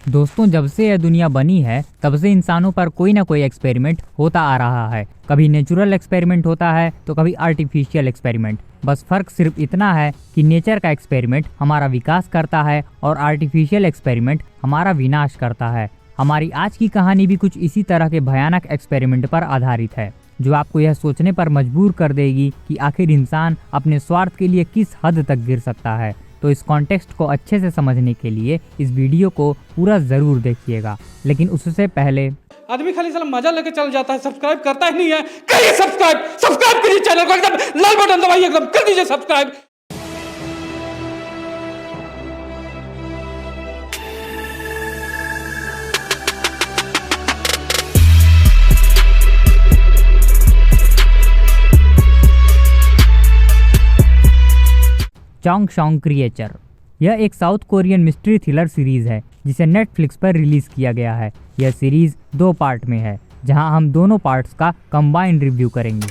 दोस्तों, जब से यह दुनिया बनी है तब से इंसानों पर कोई ना कोई एक्सपेरिमेंट होता आ रहा है। कभी नेचुरल एक्सपेरिमेंट होता है तो कभी आर्टिफिशियल एक्सपेरिमेंट। बस फर्क सिर्फ इतना है कि नेचर का एक्सपेरिमेंट हमारा विकास करता है और आर्टिफिशियल एक्सपेरिमेंट हमारा विनाश करता है। हमारी आज की कहानी भी कुछ इसी तरह के भयानक एक्सपेरिमेंट पर आधारित है, जो आपको यह सोचने पर मजबूर कर देगी कि आखिर इंसान अपने स्वार्थ के लिए किस हद तक गिर सकता है। तो इस कॉन्टेक्स्ट को अच्छे से समझने के लिए इस वीडियो को पूरा जरूर देखिएगा। लेकिन उससे पहले आदमी खाली साला मजा लेके चल जाता है, सब्सक्राइब करता ही नहीं है। करिए सब्सक्राइब करिए चैनल को, एकदम लाल बटन दबाइए, एकदम कर दीजिए सब्सक्राइब। चोंग सोंग क्रिएचर। यह एक south Korean mystery thriller series है जिसे नेटफ्लिक्स पर रिलीज किया गया है। यह सीरीज 2 पार्ट में है, जहां हम दोनों पार्ट्स का कंबाइंड रिव्यू करेंगे।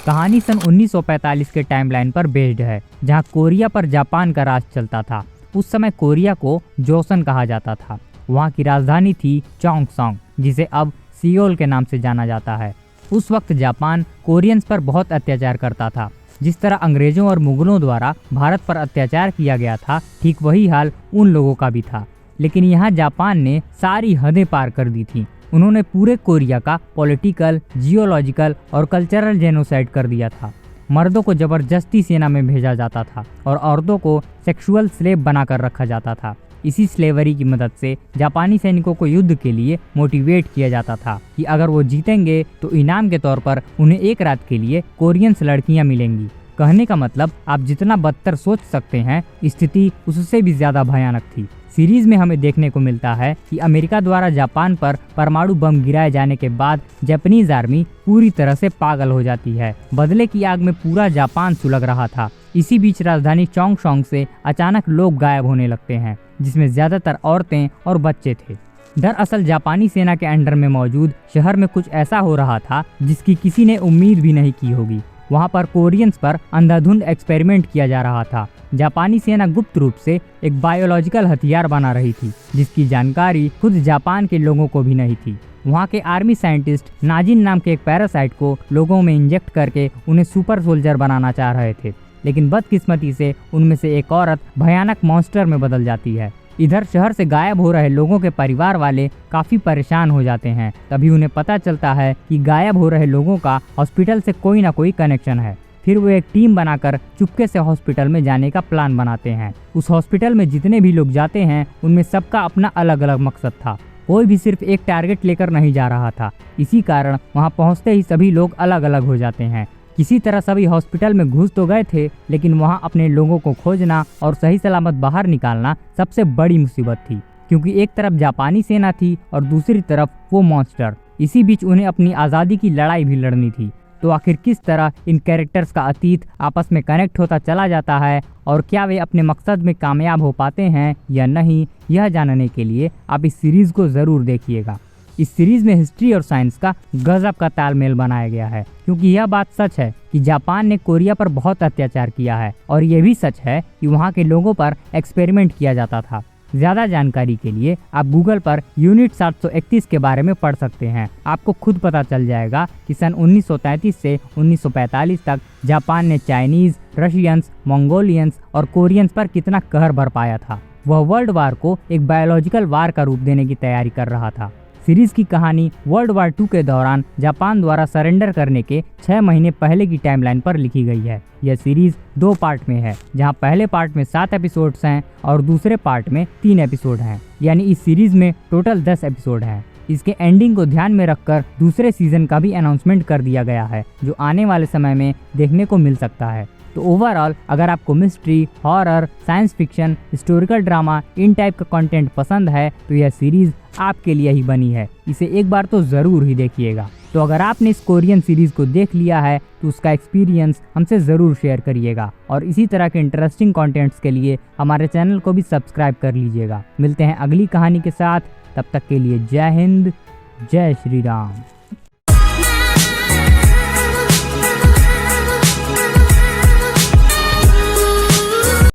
कहानी सन 1945 के टाइमलाइन पर बेस्ड है, जहां कोरिया पर जापान का राज चलता था। उस समय कोरिया को जोसन कहा जाता था। वहां की राजधानी थी चोंगसोंग, जिसे अब सियोल के नाम से जाना जाता है। उस वक्त जापान कोरियंस पर बहुत अत्याचार करता था। जिस तरह अंग्रेजों और मुगलों द्वारा भारत पर अत्याचार किया गया था, ठीक वही हाल उन लोगों का भी था। लेकिन यहाँ जापान ने सारी हदें पार कर दी थी। उन्होंने पूरे कोरिया का पॉलिटिकल, जियोलॉजिकल और कल्चरल जेनोसाइड कर दिया था। मर्दों को जबरदस्ती सेना में भेजा जाता था और औरतों को सेक्सुअल स्लेव बनाकर रखा जाता था। इसी स्लेवरी की मदद से जापानी सैनिकों को युद्ध के लिए मोटिवेट किया जाता था कि अगर वो जीतेंगे तो इनाम के तौर पर उन्हें एक रात के लिए कोरियंस लड़कियां मिलेंगी। कहने का मतलब आप जितना बदतर सोच सकते हैं, स्थिति उससे भी ज्यादा भयानक थी। सीरीज में हमें देखने को मिलता है कि अमेरिका द्वारा जापान पर परमाणु बम गिराए जाने के बाद जापानीज आर्मी पूरी तरह से पागल हो जाती है। बदले की आग में पूरा जापान सुलग रहा था। इसी बीच राजधानी चोंगसोंग से अचानक लोग गायब होने लगते हैं, जिसमें ज्यादातर औरतें और बच्चे थे। दरअसल जापानी सेना के अंडर में मौजूद शहर में कुछ ऐसा हो रहा था जिसकी किसी ने उम्मीद भी नहीं की होगी। वहाँ पर कोरियंस पर अंधाधुंध एक्सपेरिमेंट किया जा रहा था। जापानी सेना गुप्त रूप से एक बायोलॉजिकल हथियार बना रही थी, जिसकी जानकारी खुद जापान के लोगों को भी नहीं थी। वहाँ के आर्मी साइंटिस्ट नाजिन नाम के एक पैरासाइट को लोगों में इंजेक्ट करके उन्हें सुपर सोल्जर बनाना चाह रहे थे। लेकिन बदकिस्मती से उनमें से एक औरत भयानक मॉन्स्टर में बदल जाती है। इधर शहर से गायब हो रहे लोगों के परिवार वाले काफी परेशान हो जाते हैं। तभी उन्हें पता चलता है कि गायब हो रहे लोगों का हॉस्पिटल से कोई ना कोई कनेक्शन है। फिर वो एक टीम बनाकर चुपके से हॉस्पिटल में जाने का प्लान बनाते हैं। उस हॉस्पिटल में जितने भी लोग जाते हैं, उनमें सबका अपना अलग अलग मकसद था। कोई भी सिर्फ एक टारगेट लेकर नहीं जा रहा था। इसी कारण वहाँ पहुँचते ही सभी लोग अलग अलग हो जाते हैं। किसी तरह सभी हॉस्पिटल में घुस तो गए थे, लेकिन वहाँ अपने लोगों को खोजना और सही सलामत बाहर निकालना सबसे बड़ी मुसीबत थी, क्योंकि एक तरफ जापानी सेना थी और दूसरी तरफ वो मॉन्स्टर। इसी बीच उन्हें अपनी आज़ादी की लड़ाई भी लड़नी थी। तो आखिर किस तरह इन कैरेक्टर्स का अतीत आपस में कनेक्ट होता चला जाता है और क्या वे अपने मकसद में कामयाब हो पाते हैं या नहीं, यह जानने के लिए आप इस सीरीज को ज़रूर देखिएगा। इस सीरीज में हिस्ट्री और साइंस का गजब का तालमेल बनाया गया है, क्योंकि यह बात सच है कि जापान ने कोरिया पर बहुत अत्याचार किया है और यह भी सच है कि वहाँ के लोगों पर एक्सपेरिमेंट किया जाता था। ज्यादा जानकारी के लिए आप गूगल पर यूनिट 731 के बारे में पढ़ सकते हैं। आपको खुद पता चल जाएगा कि सन 1933 से 1945 तक जापान ने चाइनीज, रशियंस, मंगोलियंस और कोरियंस पर कितना कहर बरपाया था। वह वर्ल्ड वार को एक बायोलॉजिकल वार का रूप देने की तैयारी कर रहा था। सीरीज की कहानी वर्ल्ड वार 2 के दौरान जापान द्वारा सरेंडर करने के 6 महीने पहले की टाइमलाइन पर लिखी गई है। यह सीरीज 2 पार्ट में है, जहां पहले पार्ट में 7 एपिसोड्स हैं और दूसरे पार्ट में 3 एपिसोड हैं। यानी इस सीरीज में टोटल 10 एपिसोड हैं। इसके एंडिंग को ध्यान में रखकर दूसरे सीजन का भी अनाउंसमेंट कर दिया गया है, जो आने वाले समय में देखने को मिल सकता है। तो ओवरऑल अगर आपको mystery, horror, science fiction, historical drama इन टाइप का कंटेंट पसंद है तो यह सीरीज आपके लिए ही बनी है। इसे एक बार तो ज़रूर ही देखिएगा। तो अगर आपने इस कोरियन सीरीज को देख लिया है तो उसका एक्सपीरियंस हमसे ज़रूर शेयर करिएगा और इसी तरह के इंटरेस्टिंग कंटेंट्स के लिए हमारे चैनल को भी सब्सक्राइब कर लीजिएगा। मिलते हैं अगली कहानी के साथ, तब तक के लिए जय हिंद, जय श्री राम।